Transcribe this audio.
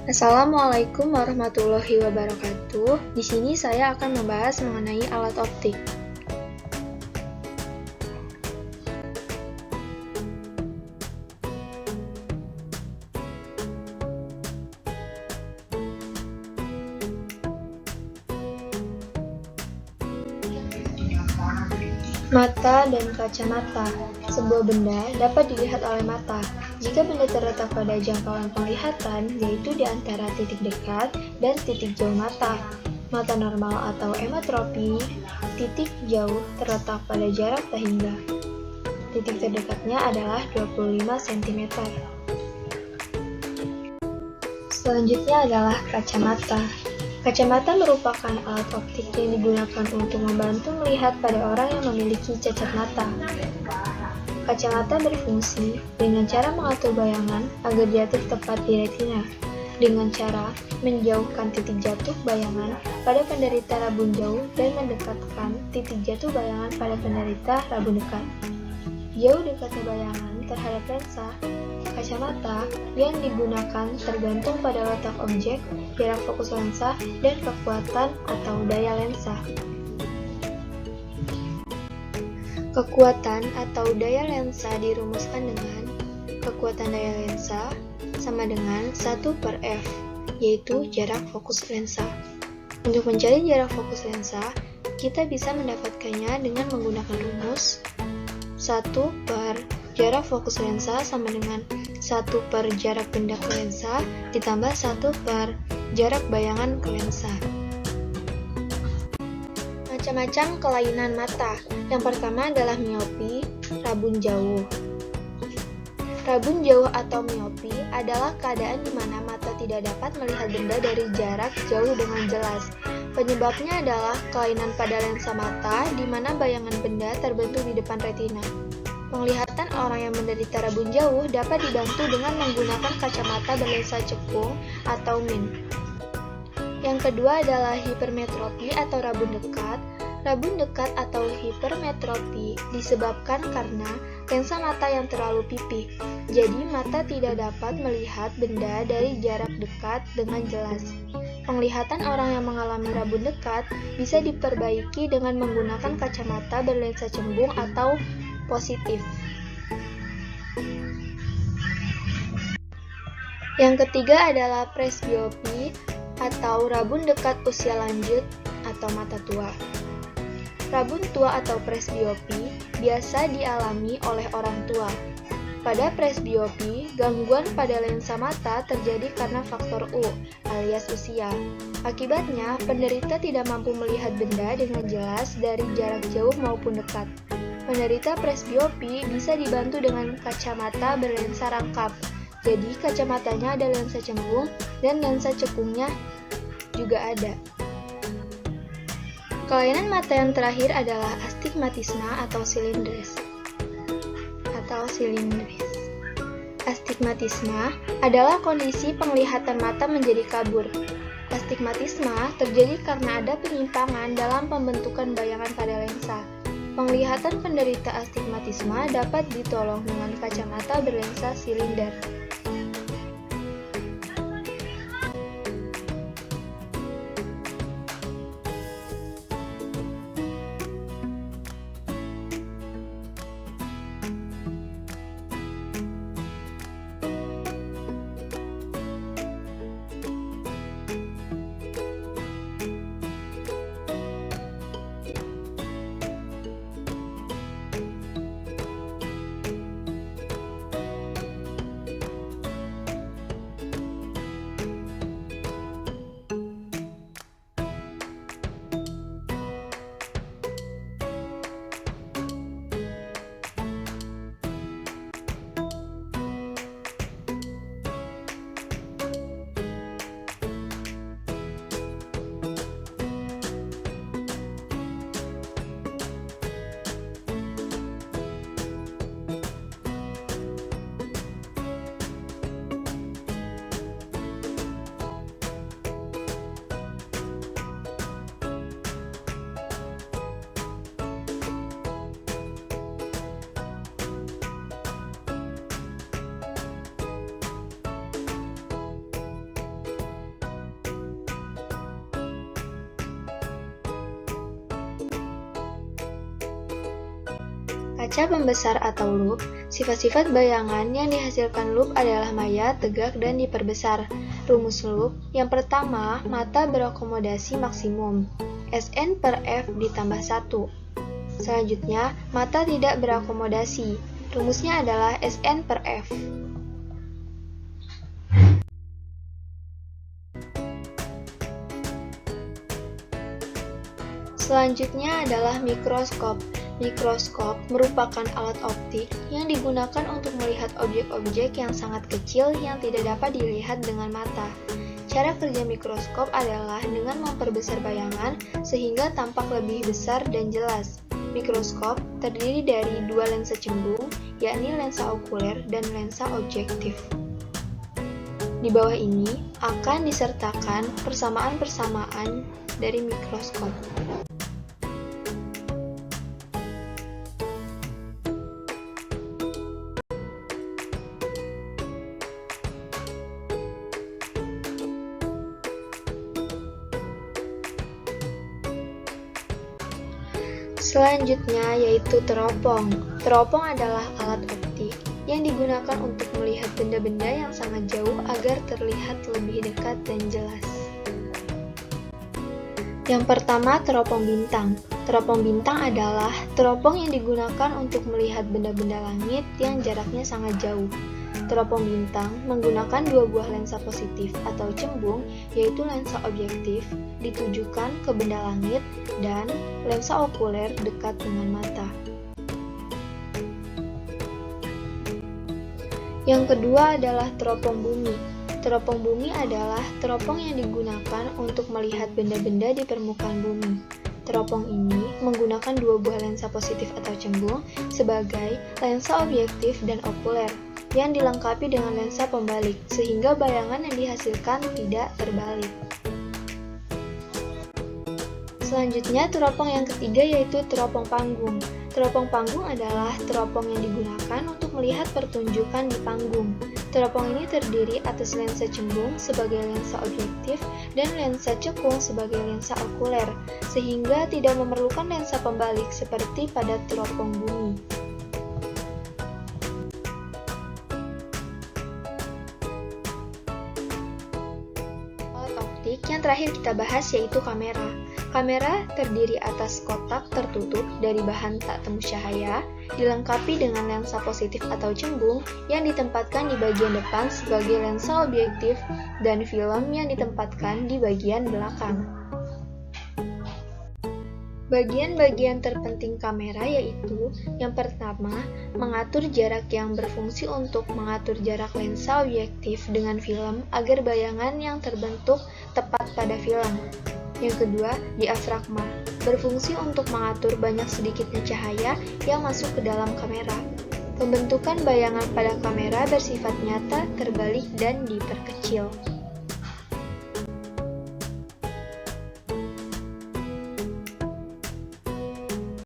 Assalamualaikum warahmatullahi wabarakatuh. Di sini saya akan membahas mengenai alat optik. Mata dan kacamata. Sebuah benda dapat dilihat oleh mata. Jika benda terletak pada jangkauan penglihatan, yaitu di antara titik dekat dan titik jauh mata. Mata normal atau emetropi, titik jauh terletak pada jarak tak hingga. Titik terdekatnya adalah 25 cm. Selanjutnya adalah kacamata. Kacamata merupakan alat optik yang digunakan untuk membantu melihat pada orang yang memiliki cacat mata. Kacamata berfungsi dengan cara mengatur bayangan agar jatuh tepat di retina, dengan cara menjauhkan titik jatuh bayangan pada penderita rabun jauh dan mendekatkan titik jatuh bayangan pada penderita rabun dekat. Jauh dekatnya bayangan terhadap lensa kacamata yang digunakan tergantung pada letak objek, jarak fokus lensa, dan kekuatan atau daya lensa. Kekuatan atau daya lensa dirumuskan dengan kekuatan daya lensa sama dengan 1/F, yaitu jarak fokus lensa. Untuk mencari jarak fokus lensa, kita bisa mendapatkannya dengan menggunakan rumus 1 per jarak fokus lensa sama dengan 1 per jarak benda ke lensa ditambah 1 per jarak bayangan ke lensa. Macam-macam kelainan mata. Yang pertama adalah miopi, rabun jauh. Rabun jauh atau miopi adalah keadaan di mana mata tidak dapat melihat benda dari jarak jauh dengan jelas. Penyebabnya adalah kelainan pada lensa mata di mana bayangan benda terbentuk di depan retina. Penglihatan orang yang menderita rabun jauh dapat dibantu dengan menggunakan kacamata berlensa cekung atau min. Yang kedua adalah hipermetropi atau rabun dekat. Rabun dekat atau hipermetropi disebabkan karena lensa mata yang terlalu pipih. Jadi mata tidak dapat melihat benda dari jarak dekat dengan jelas. Penglihatan orang yang mengalami rabun dekat bisa diperbaiki dengan menggunakan kacamata berlensa cembung atau positif. Yang ketiga adalah presbiopi atau rabun dekat usia lanjut atau mata tua. Rabun tua atau presbiopi biasa dialami oleh orang tua. Pada presbiopi, gangguan pada lensa mata terjadi karena faktor U alias usia. Akibatnya, penderita tidak mampu melihat benda dengan jelas dari jarak jauh maupun dekat. Penderita presbiopi bisa dibantu dengan kacamata berlensa rangkap. Jadi, kacamatanya ada lensa cembung dan lensa cekungnya juga ada. Kelainan mata yang terakhir adalah astigmatisma atau silindris. Astigmatisma adalah kondisi penglihatan mata menjadi kabur. Astigmatisma terjadi karena ada penyimpangan dalam pembentukan bayangan pada lensa. Penglihatan penderita astigmatisma dapat ditolong dengan kacamata berlensa silinder. Kaca pembesar atau loop, sifat-sifat bayangan yang dihasilkan loop adalah maya, tegak, dan diperbesar. Rumus loop, yang pertama, mata berakomodasi maksimum, Sn per F ditambah 1. Selanjutnya, mata tidak berakomodasi, rumusnya adalah Sn per F. Selanjutnya adalah mikroskop. Mikroskop merupakan alat optik yang digunakan untuk melihat objek-objek yang sangat kecil yang tidak dapat dilihat dengan mata. Cara kerja mikroskop adalah dengan memperbesar bayangan sehingga tampak lebih besar dan jelas. Mikroskop terdiri dari dua lensa cembung, yakni lensa okuler dan lensa objektif. Di bawah ini akan disertakan persamaan-persamaan dari mikroskop. Selanjutnya yaitu teropong. Teropong adalah alat optik yang digunakan untuk melihat benda-benda yang sangat jauh agar terlihat lebih dekat dan jelas. Yang pertama, teropong bintang. Teropong bintang adalah teropong yang digunakan untuk melihat benda-benda langit yang jaraknya sangat jauh. Teropong bintang menggunakan dua buah lensa positif atau cembung, yaitu lensa objektif ditujukan ke benda langit dan lensa okuler dekat dengan mata. Yang kedua adalah teropong bumi. Teropong bumi adalah teropong yang digunakan untuk melihat benda-benda di permukaan bumi. Teropong ini menggunakan dua buah lensa positif atau cembung sebagai lensa objektif dan okuler, yang dilengkapi dengan lensa pembalik, sehingga bayangan yang dihasilkan tidak terbalik. Selanjutnya, teropong yang ketiga yaitu teropong panggung. Teropong panggung adalah teropong yang digunakan untuk melihat pertunjukan di panggung. Teropong ini terdiri atas lensa cembung sebagai lensa objektif dan lensa cekung sebagai lensa okuler, sehingga tidak memerlukan lensa pembalik seperti pada teropong bumi. Yang terakhir kita bahas yaitu kamera. Kamera terdiri atas kotak tertutup dari bahan tak temu cahaya, dilengkapi dengan lensa positif atau cembung yang ditempatkan di bagian depan sebagai lensa objektif dan film yang ditempatkan di bagian belakang. Bagian-bagian terpenting kamera yaitu yang pertama, mengatur jarak yang berfungsi untuk mengatur jarak lensa objektif dengan film agar bayangan yang terbentuk tepat pada film. Yang kedua, diafragma, berfungsi untuk mengatur banyak sedikitnya cahaya yang masuk ke dalam kamera. Pembentukan bayangan pada kamera bersifat nyata, terbalik, dan diperkecil.